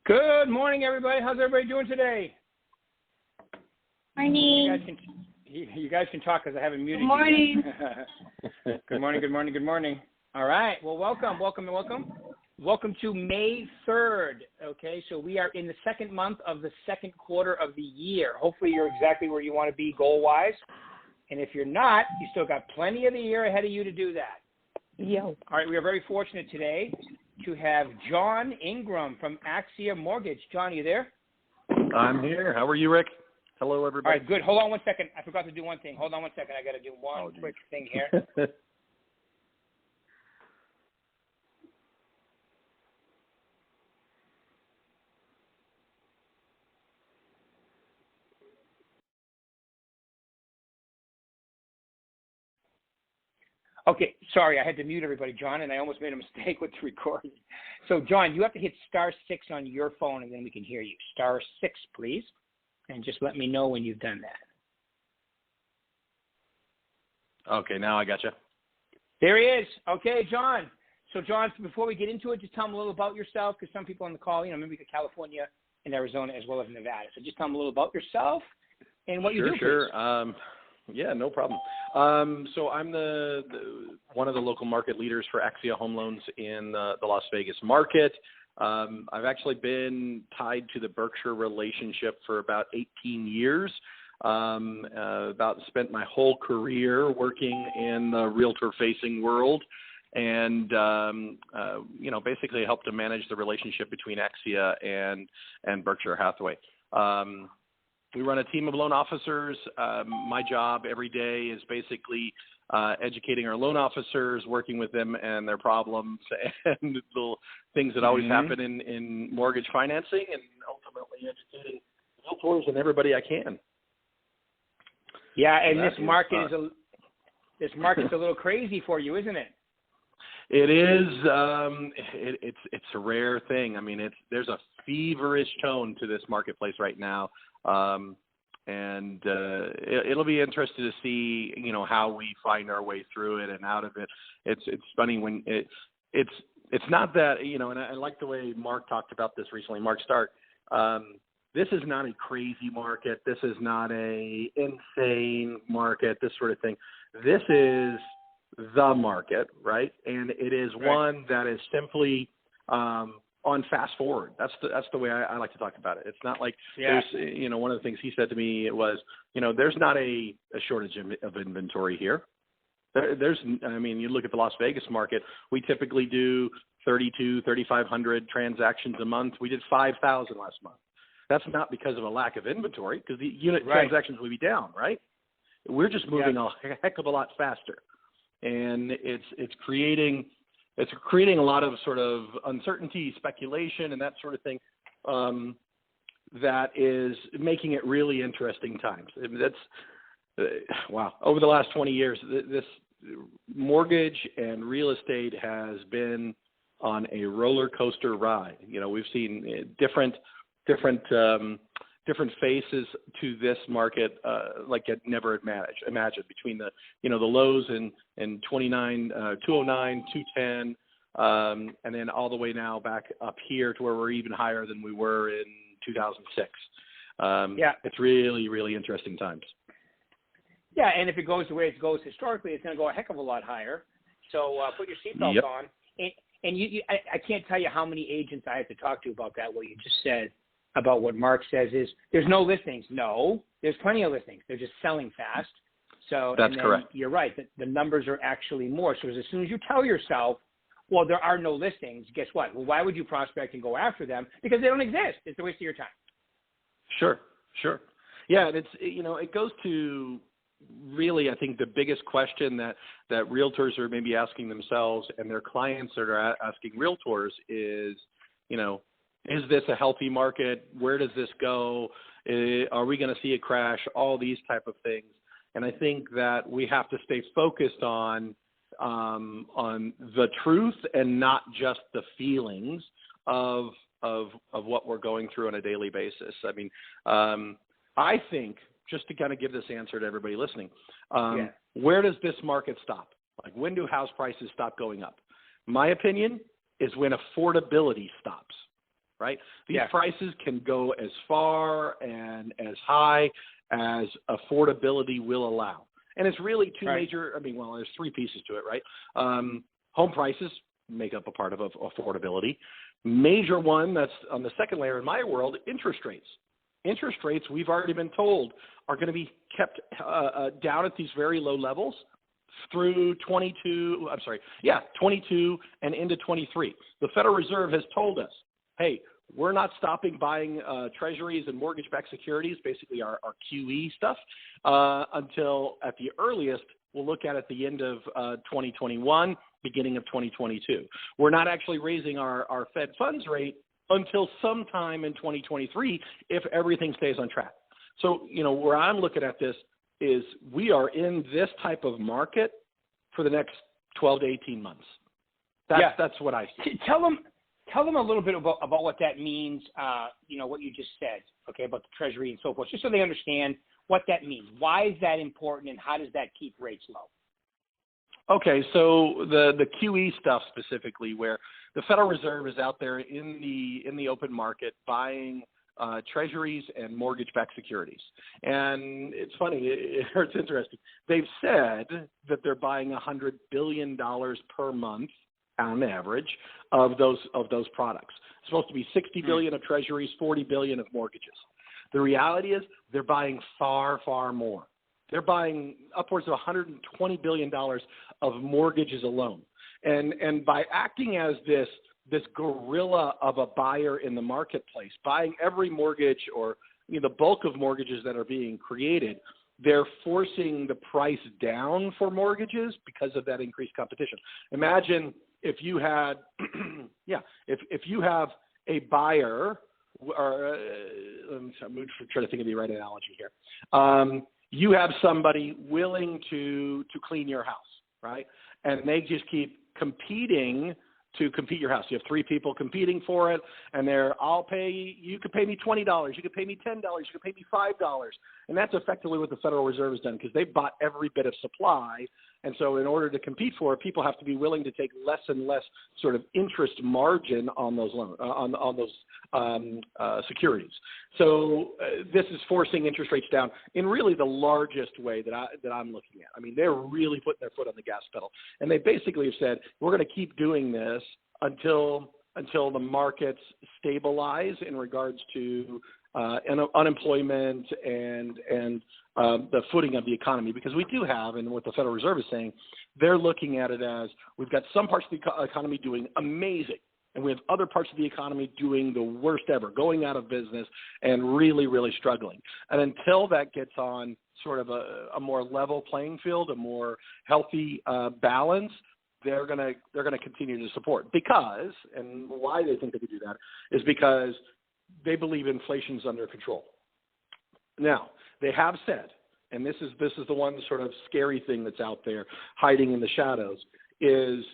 Good morning, everybody. How's everybody doing today? Morning. You guys can talk because I haven't muted Good morning. you. Good morning, good morning, good morning. All right. Well, welcome. Welcome to May 3rd. Okay, so we are in the second month of the second quarter of the year. Hopefully you're exactly where you want to be goal-wise. And if you're not, you still got plenty of the year ahead of you to do that. Yo. All right, we are very fortunate today to have John Ingram from Axia Mortgage. John, you there? I'm here. How are you, Rick? Hello, everybody. All right, good. Hold on one second. I forgot to do one thing. Hold on one second. I got to do one quick thing here. Okay, sorry, I had to mute everybody, John, and I almost made a mistake with the recording. So, John, you have to hit *6 on your phone, and then we can hear you. *6, please, and just let me know when you've done that. Okay, now I got you. There he is. Okay, John. So, John, before we get into it, just tell them a little about yourself, because some people on the call, maybe California and Arizona as well as Nevada. So just tell them a little about yourself and what you do, Sure. please. Yeah, no problem. So I'm the one of the local market leaders for Axia Home Loans in the Las Vegas market. I've actually been tied to the Berkshire relationship for about 18 years. Spent my whole career working in the realtor-facing world, and basically helped to manage the relationship between Axia and Berkshire Hathaway. We run a team of loan officers. My job every day is basically educating our loan officers, working with them and their problems and the things that always happen in mortgage financing, and ultimately educating realtors and everybody I can. Yeah, and this market's a little crazy for you, isn't it? It is. It's a rare thing. I mean, there's a feverish tone to this marketplace right now. And it'll be interesting to see, how we find our way through it and out of it. It's funny when it's not that, and I like the way Mark talked about this recently, Mark Stark. This is not a crazy market. This is not a insane market, this sort of thing. This is the market, right? And it is one that is simply, on fast forward. That's the way I like to talk about it. It's not like there's, one of the things he said to me was, there's not a shortage of inventory here. You look at the Las Vegas market, we typically do 3,500 transactions a month. We did 5,000 last month. That's not because of a lack of inventory, because the unit transactions would be down, right? We're just moving a heck of a lot faster. And it's creating a lot of sort of uncertainty, speculation, and that sort of thing that is making it really interesting times. Wow. Over the last 20 years, this mortgage and real estate has been on a roller coaster ride. We've seen different faces to this market like I'd never imagined between the lows in 209, 210, and then all the way now back up here to where we're even higher than we were in 2006. It's really, really interesting times. Yeah, and if it goes the way it goes historically, it's going to go a heck of a lot higher. So put your seatbelt on. And I can't tell you how many agents I have to talk to about that, what you just said. About what Mark says is there's no listings. No, there's plenty of listings. They're just selling fast. So that's correct. You're right. The numbers are actually more. So as soon as you tell yourself, well, there are no listings, guess what? Well, why would you prospect and go after them? Because they don't exist. It's a waste of your time. Sure. Yeah, and it goes to really, I think, the biggest question that realtors are maybe asking themselves and their clients that are asking realtors is, is this a healthy market? Where does this go? Are we going to see a crash? All these type of things. And I think that we have to stay focused on the truth and not just the feelings of what we're going through on a daily basis. I mean, I think, just to kind of give this answer to everybody listening, where does this market stop? Like, when do house prices stop going up? My opinion is when affordability stops. right? These prices can go as far and as high as affordability will allow. And it's really two major, there's three pieces to it, right? Home prices make up a part of affordability. Major one that's on the second layer in my world, interest rates. Interest rates, we've already been told, are going to be kept down at these very low levels through 22 and into 23. The Federal Reserve has told us, hey, we're not stopping buying treasuries and mortgage-backed securities, basically our QE stuff, until at the earliest, we'll look at the end of 2021, beginning of 2022. We're not actually raising our Fed funds rate until sometime in 2023 if everything stays on track. So, where I'm looking at this is we are in this type of market for the next 12 to 18 months. That's what I see. Tell them a little bit about what that means, what you just said, okay, about the Treasury and so forth, just so they understand what that means. Why is that important, and how does that keep rates low? Okay, so the QE stuff specifically, where the Federal Reserve is out there in the open market buying treasuries and mortgage-backed securities. And it's funny, it's interesting. They've said that they're buying $100 billion per month on average of those products. It's supposed to be $60 billion of treasuries, $40 billion of mortgages. The reality is they're buying far, far more. They're buying upwards of $120 billion of mortgages alone. And by acting as this gorilla of a buyer in the marketplace, buying every mortgage or the bulk of mortgages that are being created, they're forcing the price down for mortgages because of that increased competition. Imagine if you had, if you have a buyer, or I'm trying to think of the right analogy here. You have somebody willing to clean your house, right? And they just keep competing to compete your house. You have three people competing for it, and you could pay me $20, you could pay me $10, you could pay me $5. And that's effectively what the Federal Reserve has done, because they've bought every bit of supply. And so in order to compete for it, people have to be willing to take less and less sort of interest margin on those loans, on those securities. So this is forcing interest rates down in really the largest way that I'm looking at. I mean, they're really putting their foot on the gas pedal, and they basically have said we're going to keep doing this until the markets stabilize in regards to unemployment and the footing of the economy, because we do have, and what the Federal Reserve is saying, they're looking at it as we've got some parts of the economy doing amazing, and we have other parts of the economy doing the worst ever, going out of business and really, really struggling. And until that gets on sort of a more level playing field, a more healthy balance, they're gonna continue to support, because, and why they think they could do that is because they believe inflation's under control. Now, they have said, and this is the one sort of scary thing that's out there hiding in the shadows, is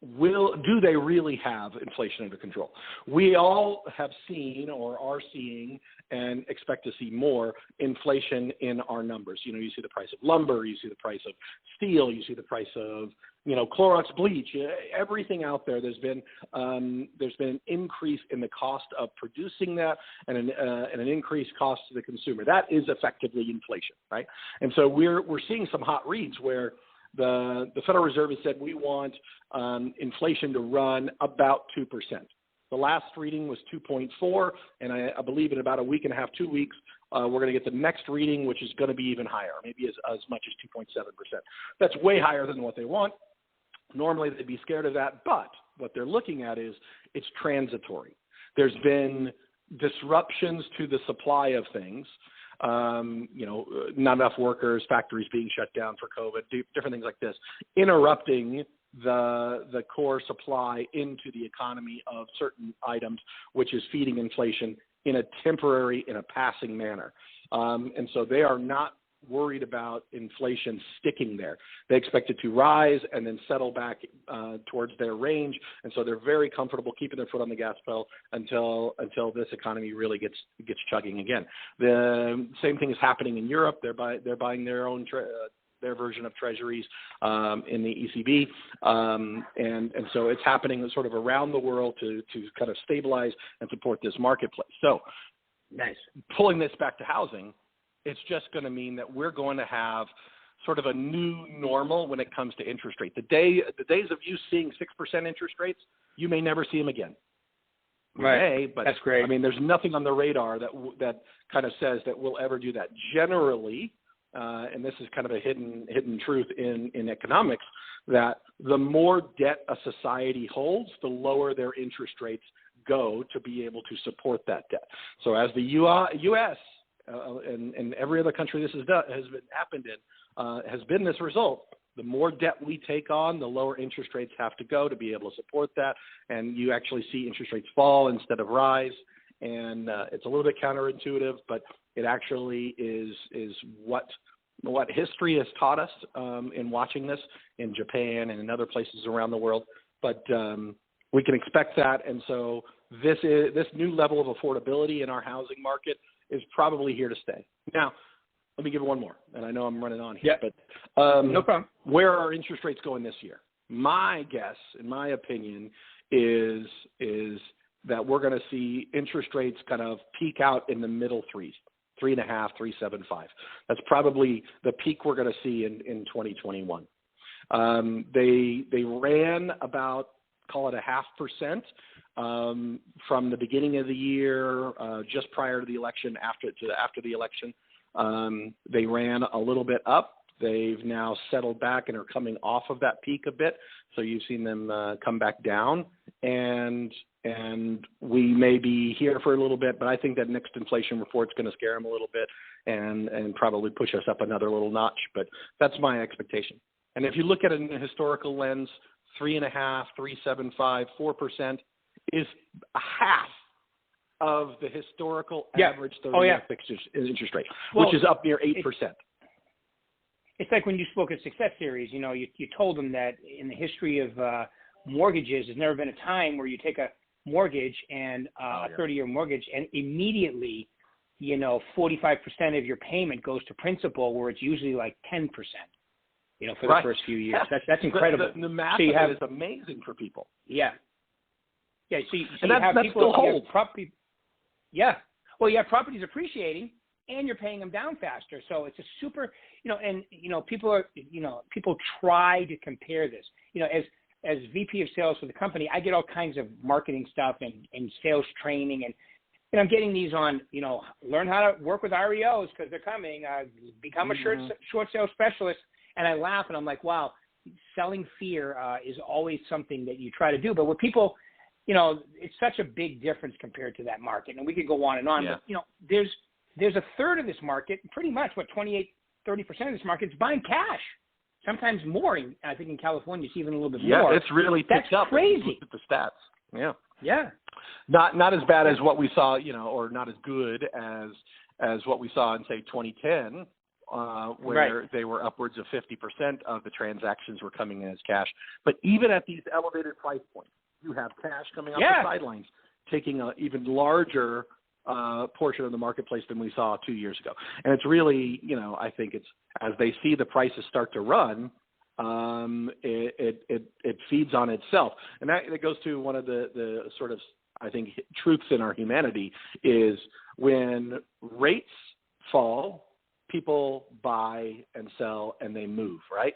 do they really have inflation under control? We all have seen or are seeing and expect to see more inflation in our numbers. You see the price of lumber, you see the price of steel, you see the price of Clorox bleach, everything out there. There's been an increase in the cost of producing that, and an increased cost to the consumer. That is effectively inflation, right? And so we're seeing some hot reads where the Federal Reserve has said we want inflation to run about 2%. The last reading was 2.4, and I believe in about a week and a half, 2 weeks, we're going to get the next reading, which is going to be even higher, maybe as much as 2.7%. That's way higher than what they want. Normally, they'd be scared of that, but what they're looking at is it's transitory. There's been disruptions to the supply of things, not enough workers, factories being shut down for COVID, different things like this, interrupting the core supply into the economy of certain items, which is feeding inflation in a passing manner. And so they are not worried about inflation sticking there. They expect it to rise and then settle back towards their range, and so they're very comfortable keeping their foot on the gas pedal until this economy really gets chugging again. The same thing is happening in Europe. They're buying their own their version of treasuries in the ECB. And so it's happening sort of around the world to kind of stabilize and support this marketplace. So nice. Pulling this back to housing, it's just going to mean that we're going to have sort of a new normal when it comes to interest rate. The days of you seeing 6% interest rates, you may never see them again. Right. But that's great. I mean, there's nothing on the radar that kind of says that we'll ever do that. Generally, and this is kind of a hidden truth in economics, that the more debt a society holds, the lower their interest rates go to be able to support that debt. So as the U.S. And every other country this happened in has been this result. The more debt we take on, the lower interest rates have to go to be able to support that. And you actually see interest rates fall instead of rise. And it's a little bit counterintuitive, but it actually is what history has taught us in watching this in Japan and in other places around the world. But we can expect that. And so this new level of affordability in our housing market is probably here to stay. Now, let me give it one more, and I know I'm running on here, but no problem. Where are interest rates going this year? My guess, in my opinion, is that we're going to see interest rates kind of peak out in the middle threes, 3.5, 3.75. That's probably the peak we're going to see in 2021. They ran about, call it 0.5%. From the beginning of the year, just prior to the election, after the election, they ran a little bit up. They've now settled back and are coming off of that peak a bit. So you've seen them come back down, and we may be here for a little bit. But I think that next inflation report's going to scare them a little bit and probably push us up another little notch. But that's my expectation. And if you look at it in a historical lens, 3.5, 3.75, 4%. Is a half of the historical average 30-year fixed interest rate, which is up near 8%. It's like when you spoke at Success Series, you told them that in the history of mortgages, there's never been a time where you take a mortgage and a 30-year mortgage and immediately, 45% of your payment goes to principal, where it's usually like 10%, for the first few years. That's incredible. The math is amazing for people. Yeah. Yeah, so you that have people, still holds. Well, you have properties appreciating, and you're paying them down faster. So it's a super, people try to compare this. As VP of sales for the company, I get all kinds of marketing stuff and sales training, and I'm getting these on, learn how to work with REOs because they're coming, become a short sales specialist. And I laugh and I'm like, wow, selling fear is always something that you try to do. But what people, it's such a big difference compared to that market. And we could go on and on. Yeah. But, there's a third of this market, pretty much, 28, 30% of this market is buying cash. Sometimes more. I think in California, it's even a little bit more. Yeah, it's really picked up. That's crazy. Look at the stats. Yeah. Yeah. Not as bad as what we saw, or not as good as what we saw in, say, 2010, where they were upwards of 50% of the transactions were coming in as cash. But even at these elevated price points, you have cash coming off the sidelines, taking an even larger portion of the marketplace than we saw 2 years ago. And it's really, I think it's as they see the prices start to run, it feeds on itself. And that goes to one of the sort of, I think, truths in our humanity is when rates fall, people buy and sell and they move, right?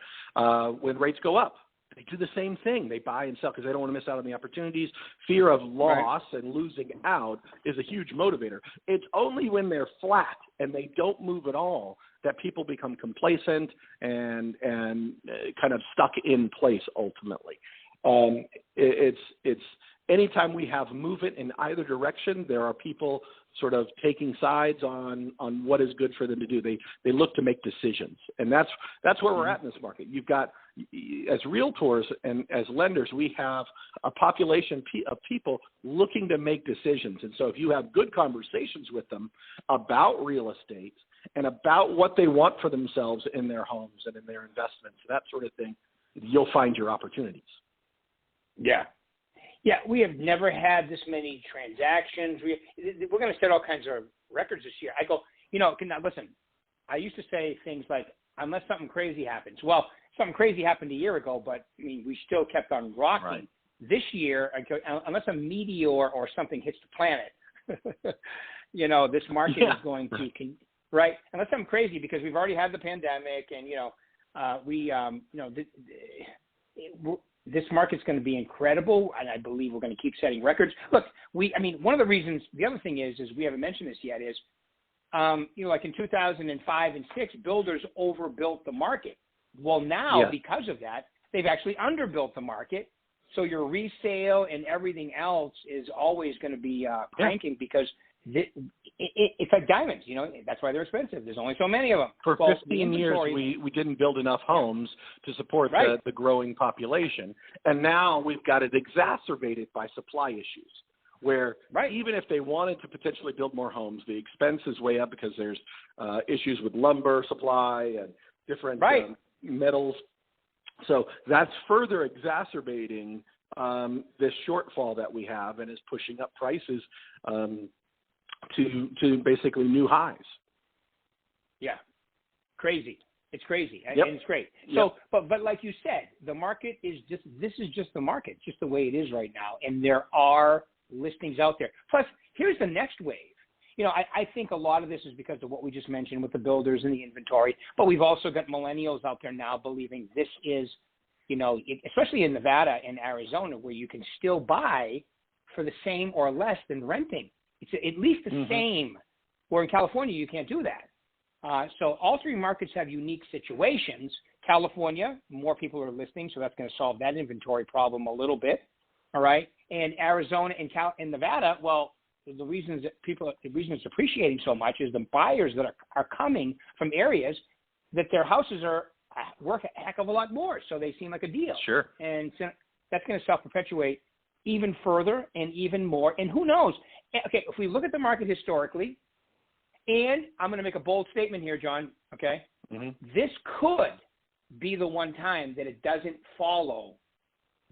When rates go up, they do the same thing. They buy and sell because they don't want to miss out on the opportunities. Fear of loss and losing out is a huge motivator. It's only when they're flat and they don't move at all that people become complacent and kind of stuck in place ultimately. It's anytime we have movement in either direction, there are people sort of taking sides on what is good for them to do. They look to make decisions, and that's where we're at in this market. You've got, as realtors and as lenders, we have a population of people looking to make decisions. And so if you have good conversations with them about real estate and about what they want for themselves in their homes and in their investments, that sort of thing, you'll find your opportunities. Yeah. Yeah, we have never had this many transactions. We're going to set all kinds of records this year. I go, now listen, I used to say things like, unless something crazy happens. Well, something crazy happened a year ago, but I mean, we still kept on rocking. Right. This year, unless a meteor or something hits the planet, you know, this market is going to, right? Unless something crazy, because we've already had the pandemic, and this market's going to be incredible, and I believe we're going to keep setting records. Look, one of the reasons, the other thing is we haven't mentioned this yet, is, like in 2005 and 6, builders overbuilt the market. Well, now, because of that, they've actually underbuilt the market. So your resale and everything else is always going to be cranking because it's like diamonds, you know. That's why they're expensive. There's only so many of them. For 15 years, we didn't build enough homes to support the growing population. And now we've got it exacerbated by supply issues, where even if they wanted to potentially build more homes, the expense is way up because there's issues with lumber supply and different metals. So that's further exacerbating this shortfall that we have, and is pushing up prices to basically new highs. Yeah, crazy. It's crazy, and it's great. So, but like you said, the market is this is just the market, just the way it is right now, and there are listings out there. Plus, here's the next wave. You know, I think a lot of this is because of what we just mentioned with the builders and the inventory, but we've also got millennials out there now believing this is, you know, especially in Nevada and Arizona, where you can still buy for the same or less than renting. It's at least the same, where in California you can't do that. So all three markets have unique situations. California, more people are listing, so that's going to solve that inventory problem a little bit, all right? And Arizona and Nevada, well, the reason it's appreciating so much is the buyers that are coming from areas that their houses are worth a heck of a lot more, so they seem like a deal. Sure. And so that's going to self-perpetuate even further and even more. And who knows? Okay, if we look at the market historically, and I'm going to make a bold statement here, John, okay? This could be the one time that it doesn't follow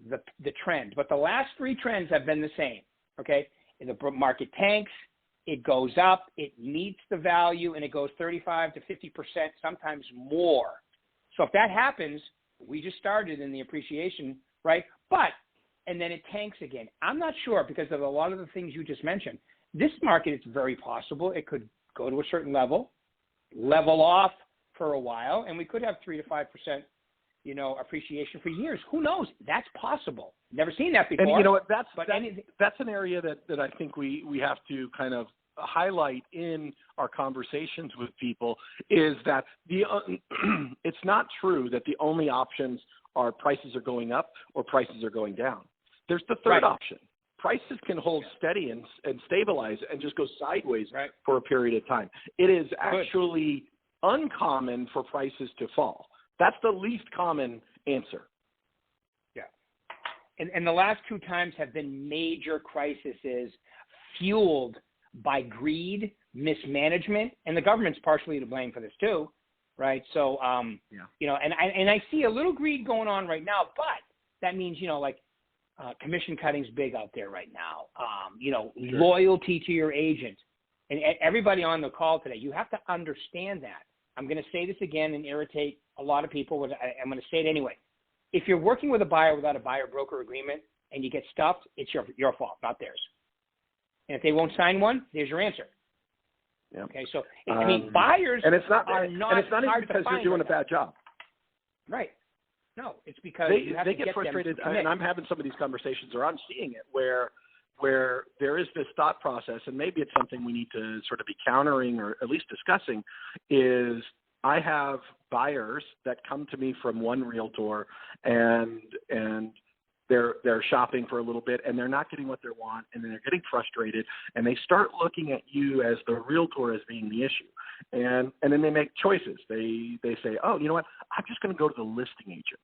the trend. But the last three trends have been the same, okay? The market tanks, it goes up, it meets the value, and it goes 35 to 50%, sometimes more. So if that happens, we just started in the appreciation, right? And then it tanks again. I'm not sure, because of a lot of the things you just mentioned. This market, it's very possible it could go to a certain level off for a while, and we could have 3 to 5%, you know, appreciation for years. Who knows? That's possible. Never seen that before. And you know what? That's an area that I think we have to kind of highlight in our conversations with people, is that it's not true that the only options are prices are going up or prices are going down. There's the third option. Prices can hold steady and stabilize and just go sideways for a period of time. It is actually uncommon for prices to fall. That's the least common answer. Yeah. And the last two times have been major crises fueled by greed, mismanagement, and the government's partially to blame for this too, right? So, you know, and I see a little greed going on right now, but that means, you know, like commission cutting's big out there right now. You know, loyalty to your agent. And everybody on the call today, you have to understand that. I'm going to say this again and irritate a lot of people, but I'm going to say it anyway. If you're working with a buyer without a buyer-broker agreement and you get stuffed, it's your fault, not theirs. And if they won't sign one, there's your answer. Yeah. Okay, so I mean, buyers and it's not, are not and it's not even hard because to you're find doing a bad job. Right. No, it's because they get frustrated, and I'm having some of these conversations, or I'm seeing it, where there is this thought process, and maybe it's something we need to sort of be countering or at least discussing, is I have buyers that come to me from one realtor and they're shopping for a little bit and they're not getting what they want, and then they're getting frustrated, and they start looking at you as the realtor as being the issue. And then they make choices. They say, oh, you know what? I'm just going to go to the listing agent,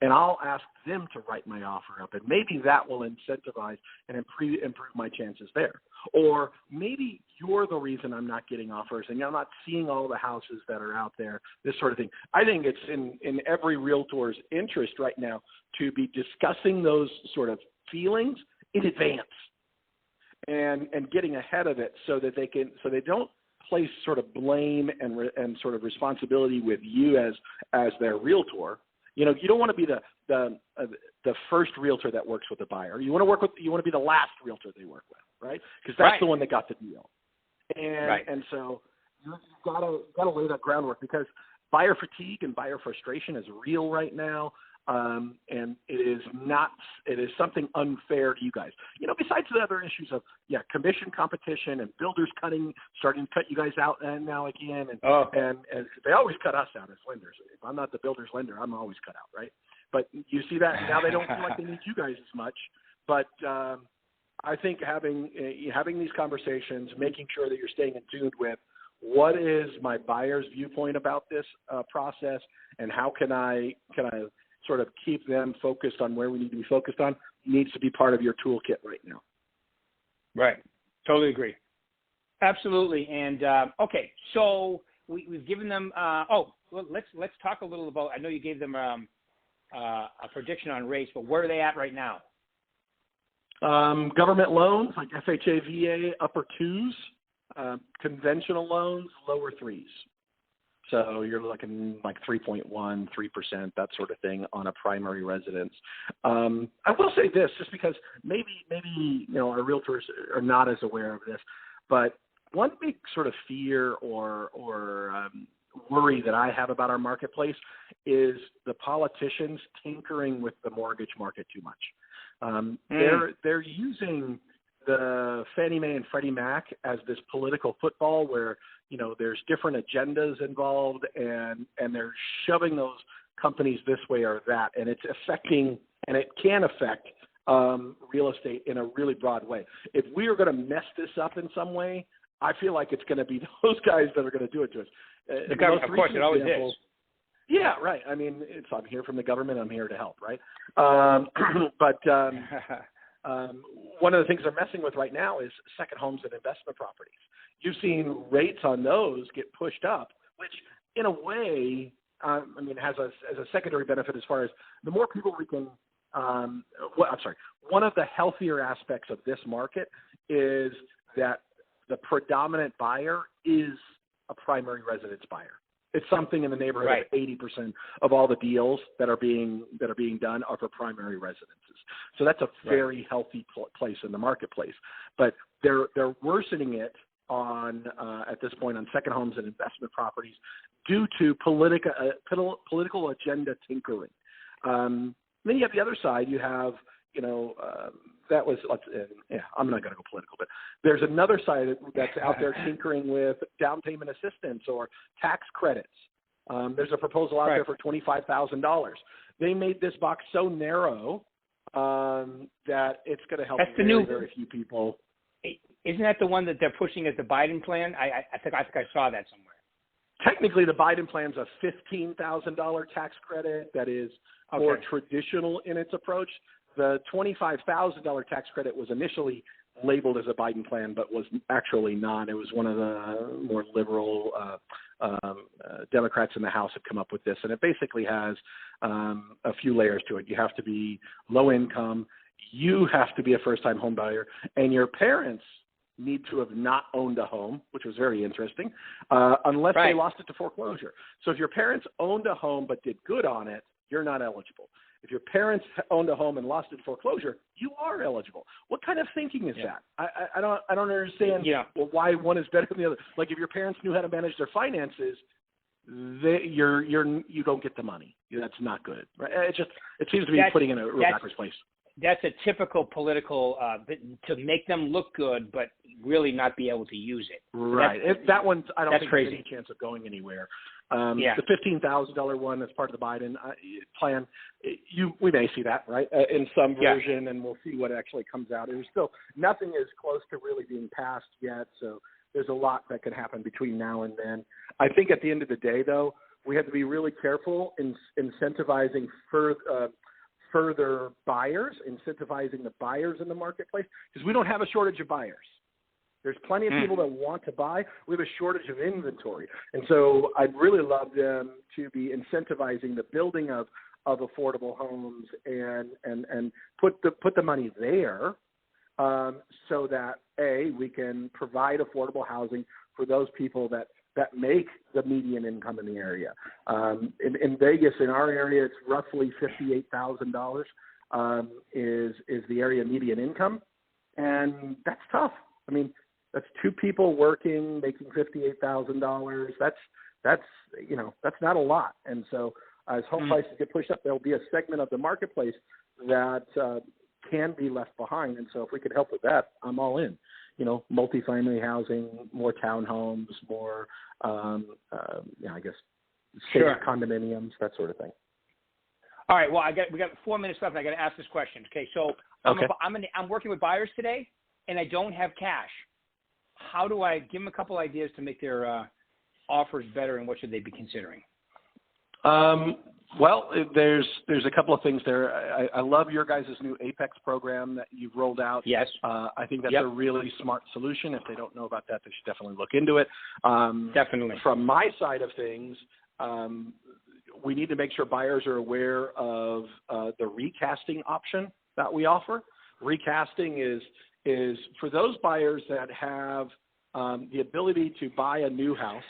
and I'll ask them to write my offer up, and maybe that will incentivize and improve my chances there. Or maybe you're the reason I'm not getting offers, and I'm not seeing all the houses that are out there, this sort of thing. I think it's in every realtor's interest right now to be discussing those sort of feelings in advance and getting ahead of it so that they don't place sort of blame and sort of responsibility with you as their realtor. You know, you don't want to be the first realtor that works with the buyer. You want to be the last realtor they work with, right? Because that's the one that got the deal. And so you've got to lay that groundwork, because buyer fatigue and buyer frustration is real right now. And it is something unfair to you guys. You know, besides the other issues of, commission competition and builders starting to cut you guys out and now again. And they always cut us out as lenders. If I'm not the builder's lender, I'm always cut out, right? But you see that now they don't feel like they need you guys as much. But I think having these conversations, making sure that you're staying in tune with what is my buyer's viewpoint about this process, and how can I sort of keep them focused on where we need to be focused on, needs to be part of your toolkit right now. Right. Totally agree. Absolutely. And okay, so we've given them. Let's talk a little about. I know you gave them a prediction on rates, but where are they at right now? Government loans like FHA, VA, upper 2s. Conventional loans, lower 3s. So you're looking like 3.1%, 3%, that sort of thing on a primary residence. I will say this, just because maybe our realtors are not as aware of this, but one big sort of fear or worry that I have about our marketplace is the politicians tinkering with the mortgage market too much. They're using the Fannie Mae and Freddie Mac as this political football where, there's different agendas involved, and they're shoving those companies this way or that, and it's affecting, and it can affect real estate in a really broad way. If we are going to mess this up in some way, I feel like it's going to be those guys that are going to do it to us. Of course, it always is. Yeah, right. I mean, I'm here from the government. I'm here to help, right? One of the things they're messing with right now is second homes and investment properties. You've seen rates on those get pushed up, which in a way, has a secondary benefit as far as the more people we can. One of the healthier aspects of this market is that the predominant buyer is a primary residence buyer. It's something in the neighborhood of 80% of all the deals that are being done are for primary residences. So that's a very healthy place in the marketplace. But they're worsening it on at this point on second homes and investment properties due to political agenda tinkering. Then you have the other side. You have I'm not going to go political, but there's another side that's out there tinkering with down payment assistance or tax credits. There's a proposal out there for $25,000. They made this box so narrow that it's going to help very few people. Isn't that the one that they're pushing as the Biden plan? I think I saw that somewhere. Technically, the Biden plan's a $15,000 tax credit that is more traditional in its approach. The $25,000 tax credit was initially labeled as a Biden plan, but was actually not. It was one of the more liberal Democrats in the House have come up with this, and it basically has a few layers to it. You have to be low income, you have to be a first-time home buyer, and your parents need to have not owned a home, which was very interesting, unless they lost it to foreclosure. So if your parents owned a home but did good on it, you're not eligible. If your parents owned a home and lost it to foreclosure, you are eligible. What kind of thinking is that? I don't understand why one is better than the other. Like if your parents knew how to manage their finances, you don't get the money. That's not good. Right? It seems to be putting in a real backwards place. That's a typical political to make them look good, but really not be able to use it. Right. That one, I don't think there's any chance of going anywhere. The $15,000 one that's part of the Biden plan, we may see that, right, in some version, and we'll see what actually comes out. There's still nothing is close to really being passed yet, so there's a lot that could happen between now and then. I think at the end of the day, though, we have to be really careful in incentivizing further buyers, incentivizing the buyers in the marketplace, because we don't have a shortage of buyers. There's plenty of people that want to buy. We have a shortage of inventory. And so I'd really love them to be incentivizing the building of affordable homes and put the money there so that, A, we can provide affordable housing for those people that make the median income in the area. In Vegas, in our area, it's roughly $58,000 is the area median income, and that's tough. I mean, that's two people working, making $58,000. That's not a lot. And so as home prices get pushed up, there'll be a segment of the marketplace that can be left behind. And so if we could help with that, I'm all in. Multifamily housing, more townhomes, more, I guess, safe condominiums, that sort of thing. All right. Well, we got 4 minutes left. And I got to ask this question. Okay. So I'm working with buyers today, and I don't have cash. How do I give them a couple ideas to make their offers better, and what should they be considering? Well, there's a couple of things there. I love your guys' new Apex program that you've rolled out. Yes. I think that's a really smart solution. If they don't know about that, they should definitely look into it. Definitely. From my side of things, we need to make sure buyers are aware of the recasting option that we offer. Recasting is for those buyers that have the ability to buy a new house,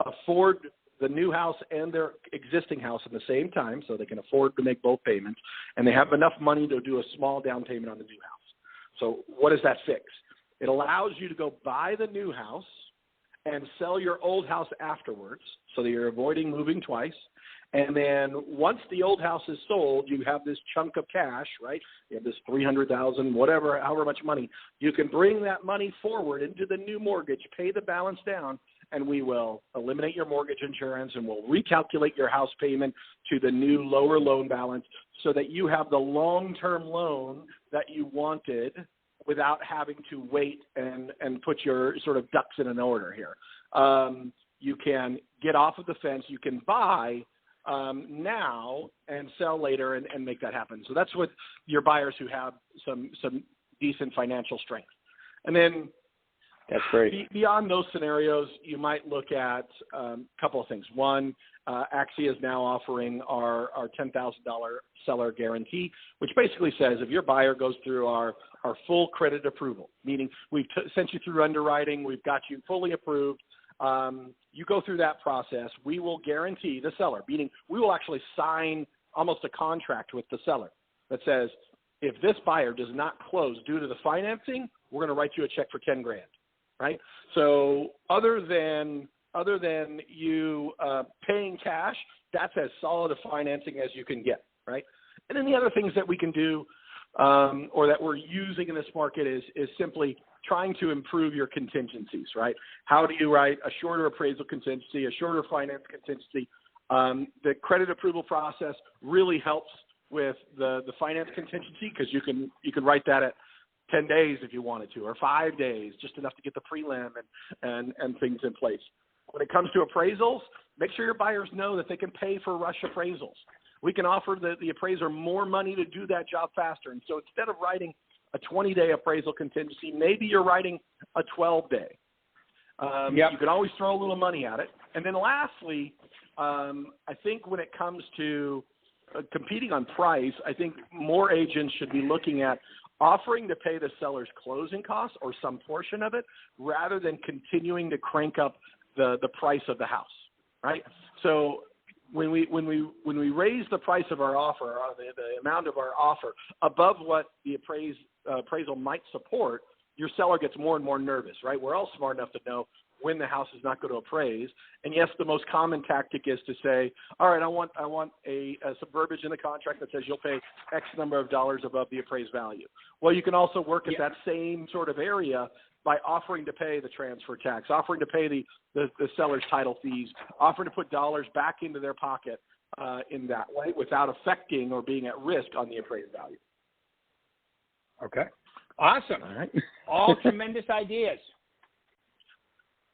afford the new house and their existing house at the same time, so they can afford to make both payments, and they have enough money to do a small down payment on the new house. So what does that fix? It allows you to go buy the new house and sell your old house afterwards, so that you're avoiding moving twice. And then once the old house is sold, you have this chunk of cash, right? You have this $300,000, whatever, however much money. You can bring that money forward into the new mortgage, pay the balance down, and we will eliminate your mortgage insurance, and we'll recalculate your house payment to the new lower loan balance so that you have the long-term loan that you wanted without having to wait and put your sort of ducks in an order here. You can get off of the fence. You can buy now and sell later and make that happen. So that's with your buyers who have some decent financial strength. And then that's great. Beyond those scenarios, you might look at a couple of things. One, Axia is now offering our $10,000 seller guarantee, which basically says if your buyer goes through our full credit approval, meaning we've sent you through underwriting, we've got you fully approved, you go through that process, we will guarantee the seller, meaning we will actually sign almost a contract with the seller that says if this buyer does not close due to the financing, we're going to write you a check for $10,000. Right. So other than you paying cash, that's as solid a financing as you can get. Right. And then the other things that we can do or that we're using in this market is simply trying to improve your contingencies. Right. How do you write a shorter appraisal contingency, a shorter finance contingency? The credit approval process really helps with the finance contingency because you can write that at 10 days if you wanted to, or 5 days, just enough to get the prelim and things in place. When it comes to appraisals, make sure your buyers know that they can pay for rush appraisals. We can offer the appraiser more money to do that job faster. And so instead of writing a 20-day appraisal contingency, maybe you're writing a 12-day. You can always throw a little money at it. And then lastly, I think when it comes to competing on price, I think more agents should be looking at offering to pay the seller's closing costs or some portion of it rather than continuing to crank up the price of the house, right? So when we raise the price of our offer, or the amount of our offer above what the appraisal might support, your seller gets more and more nervous, right? We're all smart enough to know when the house is not going to appraise. And yes, the most common tactic is to say, all right, I want some verbiage in the contract that says you'll pay X number of dollars above the appraised value. Well, you can also work at that same sort of area by offering to pay the transfer tax, offering to pay the seller's title fees, offering to put dollars back into their pocket in that way without affecting or being at risk on the appraised value. Okay. Awesome. All right. All tremendous ideas.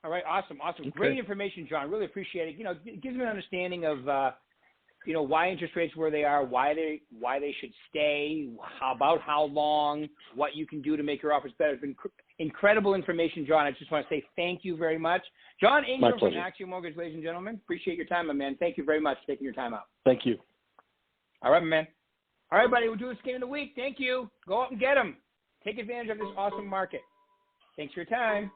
All right, awesome. Okay. Great information, John. Really appreciate it. It gives me an understanding of, why interest rates where they are, why they should stay, how long, what you can do to make your offers better. It's been incredible information, John. I just want to say thank you very much. John Ingram from Axia Mortgage, ladies and gentlemen. Appreciate your time, my man. Thank you very much for taking your time out. Thank you. All right, my man. All right, buddy, we'll do this game of the week. Thank you. Go out and get them. Take advantage of this awesome market. Thanks for your time.